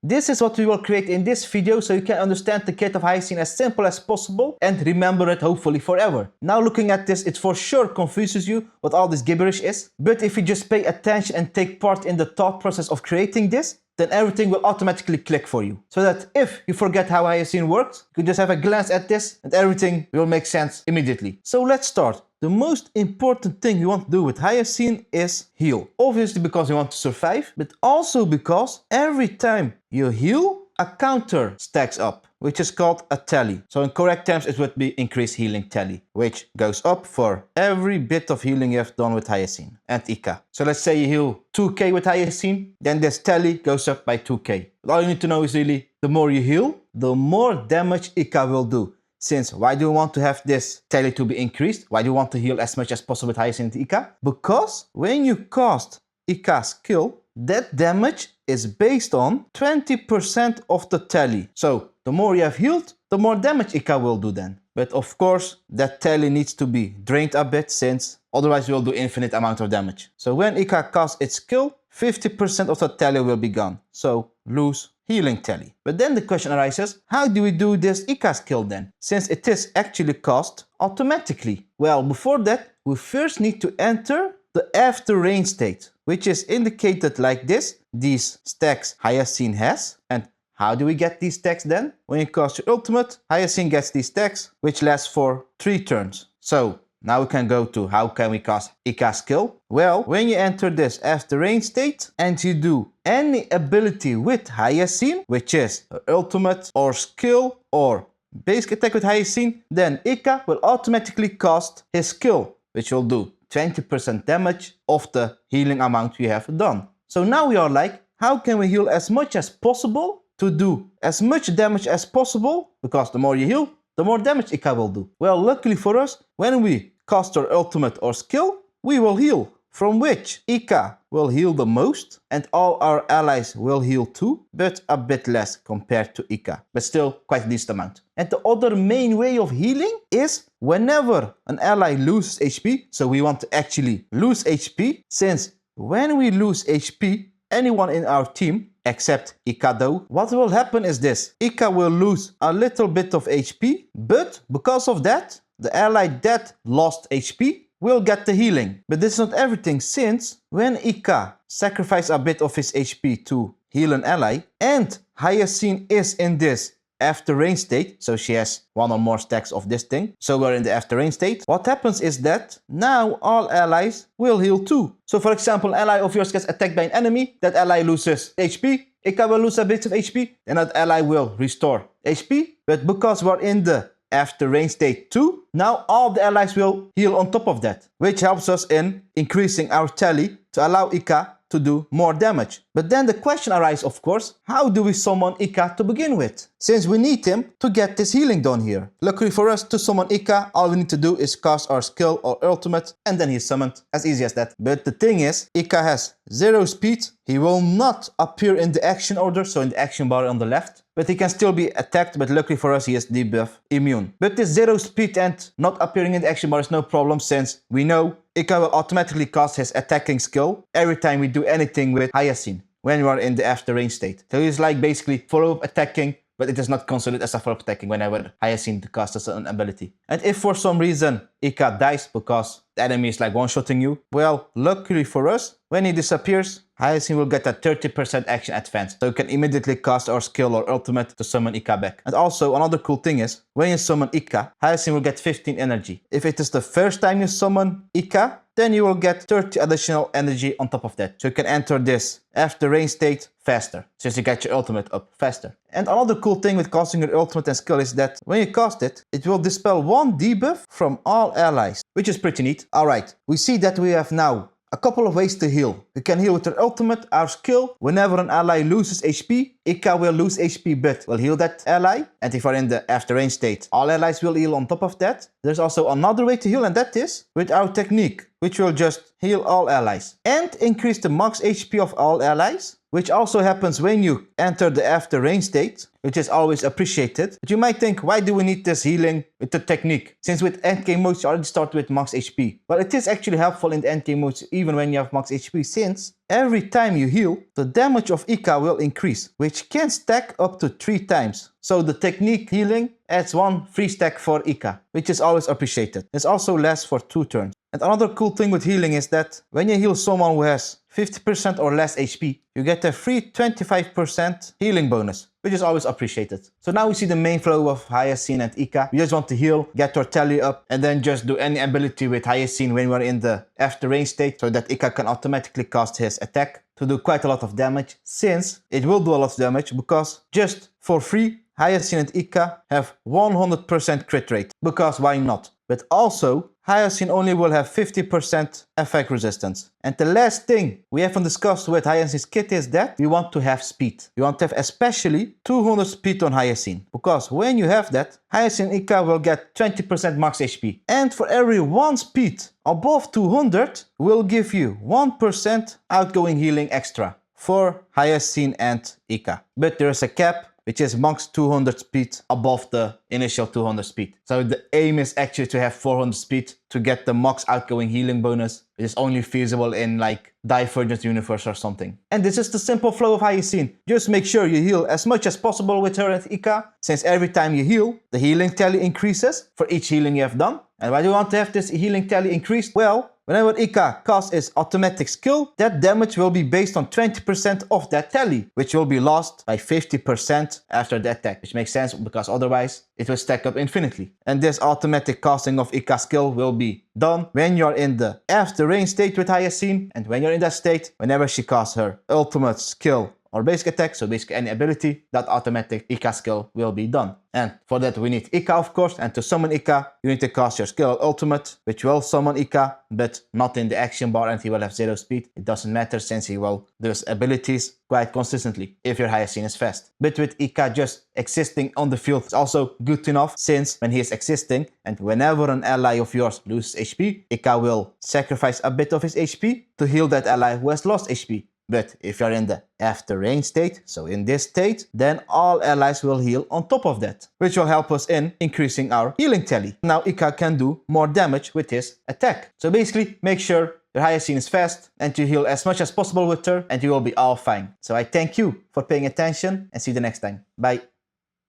This is what we will create in this video so you can understand the kit of Hyacine as simple as possible and remember it hopefully forever. Now looking at this, it for sure confuses you what all this gibberish is, but if you just pay attention and take part in the thought process of creating this, then everything will automatically click for you. So that if you forget how Hyacine works, you can just have a glance at this and everything will make sense immediately. So let's start. The most important thing you want to do with Hyacine is heal. Obviously because you want to survive, but also because every time you heal, a counter stacks up, which is called a tally. So in correct terms, it would be increased healing tally, which goes up for every bit of healing you have done with Hyacine and Ika. So let's say you heal 2k with Hyacine, then this tally goes up by 2k. But all you need to know is really, the more you heal, the more damage Ika will do. Since why do you want to have this tally to be increased? Why do you want to heal as much as possible with Hyacine and Ika? Because when you cast Ika's skill, that damage is based on 20% of the tally. So the more you have healed, the more damage Ika will do then. But of course, that tally needs to be drained a bit since otherwise you will do infinite amount of damage. So when Ika casts its skill, 50% of the tally will be gone. So lose healing tally. But then the question arises, how do we do this Ika skill then? Since it is actually cast automatically. Well, before that, we first need to enter the after rain state, which is indicated like this. These stacks Hyacine has. And how do we get these stacks then? When you cast your ultimate, Hyacine gets these stacks, which lasts for 3 turns. So now we can go to how can we cast Ika's skill. Well, when you enter this after rain state and you do any ability with Hyacine, which is ultimate or skill or basic attack with Hyacine, then Ika will automatically cast his skill, which will do 20% damage of the healing amount you have done. So now we are like, how can we heal as much as possible to do as much damage as possible? Because the more you heal, the more damage Ika will do. Well, luckily for us, when we cast our ultimate or skill, we will heal. From which Ika will heal the most and all our allies will heal too, but a bit less compared to Ika, but still quite a decent amount. And the other main way of healing is whenever an ally loses HP, so we want to actually lose HP, since when we lose HP, anyone in our team, except Ika though, what will happen is this. Ika will lose a little bit of HP, but because of that, the ally that lost HP will get the healing. But this is not everything, since when Ika sacrifices a bit of his HP to heal an ally, and Hyacine is in this after rain state, so she has 1 or more stacks of this thing, so we're in the after rain state, what happens is that now all allies will heal too. So for example, an ally of yours gets attacked by an enemy, that ally loses HP, Ika will lose a bit of HP, and that ally will restore HP, but because we're in the after rain state 2, now all the allies will heal on top of that, which helps us in increasing our tally to allow Ika to do more damage. But then the question arises, of course, how do we summon Ika to begin with? Since we need him to get this healing done here. Luckily for us, to summon Ika, all we need to do is cast our skill or ultimate, and then he's summoned. As easy as that. But the thing is, Ika has 0 speed. He will not appear in the action order, so in the action bar on the left. But he can still be attacked, but luckily for us, he is debuff immune. But this 0 speed and not appearing in the action bar is no problem, since we know Ika will automatically cast his attacking skill every time we do anything with Hyacine when we are in the after rain state. So he's like basically follow-up attacking, but it is not considered as a follow-up attacking whenever Hyacine casts an ability. And if for some reason Ika dies because the enemy is like one-shotting you, well, luckily for us, when he disappears, Hyacine will get a 30% action advance. So you can immediately cast our skill or ultimate to summon Ika back. And also, another cool thing is, when you summon Ika, Hyacine will get 15 energy. If it is the first time you summon Ika, then you will get 30 additional energy on top of that. So you can enter this after rain state faster, since you get your ultimate up faster. And another cool thing with casting your ultimate and skill is that when you cast it, it will dispel 1 debuff from all allies, which is pretty neat. Alright, we see that we have now a couple of ways to heal. We can heal with our ultimate, our skill. Whenever an ally loses HP, Ika will lose HP but will heal that ally. And if we're in the after rain state, all allies will heal on top of that. There's also another way to heal, and that is with our technique, which will just heal all allies and increase the max HP of all allies which also happens when you enter the after rain state, which is always appreciated. But you might think, why do we need this healing with the technique? Since with endgame modes you already start with max HP. Well, it is actually helpful in the endgame modes even when you have max HP, since every time you heal, the damage of Ika will increase, which can stack up to 3 times. So the technique healing adds 1 free stack for Ika, which is always appreciated. This also lasts for 2 turns. And another cool thing with healing is that when you heal someone who has 50% or less HP, you get a free 25% healing bonus, which is always appreciated. So now we see the main flow of Hyacine and Ika. We just want to heal, get our tally up, and then just do any ability with Hyacine when we're in the after rain state, so that Ika can automatically cast his attack to do quite a lot of damage, since it will do a lot of damage, because just for free, Hyacine and Ika have 100% crit rate, because why not? But also, Hyacine only will have 50% effect resistance. And the last thing we haven't discussed with Hyacine's kit is that we want to have speed. We want to have especially 200 speed on Hyacine, because when you have that, Hyacine and Ika will get 20% max HP. And for every 1 speed above 200, will give you 1% outgoing healing extra for Hyacine and Ika. But there is a cap, which is max 200 speed above the initial 200 speed. So the aim is actually to have 400 speed to get the max outgoing healing bonus. It is only feasible in like Divergent Universe or something. And this is the simple flow of Hyacine. Just make sure you heal as much as possible with her and Ika, since every time you heal, the healing tally increases for each healing you have done. And why do you want to have this healing tally increased? Well, whenever Ika casts its automatic skill, that damage will be based on 20% of that tally, which will be lost by 50% after the attack, which makes sense because otherwise it will stack up infinitely. And this automatic casting of Ika skill will be done when you're in the after rain state with Hyacine, and when you're in that state, whenever she casts her ultimate skill or basic attack, so basically any ability, that automatic Ika skill will be done. And for that we need Ika, of course, and to summon Ika, you need to cast your skill ultimate, which will summon Ika, but not in the action bar, and he will have 0 speed. It doesn't matter, since he will do his abilities quite consistently if your Hyacine is fast. But with Ika just existing on the field is also good enough, since when he is existing, and whenever an ally of yours loses HP, Ika will sacrifice a bit of his HP to heal that ally who has lost HP. But if you're in the after rain state, so in this state, then all allies will heal on top of that, which will help us in increasing our healing tally. Now Ika can do more damage with his attack. So basically, make sure your Hyacine is fast and you heal as much as possible with her, and you will be all fine. So I thank you for paying attention, and see you the next time. Bye.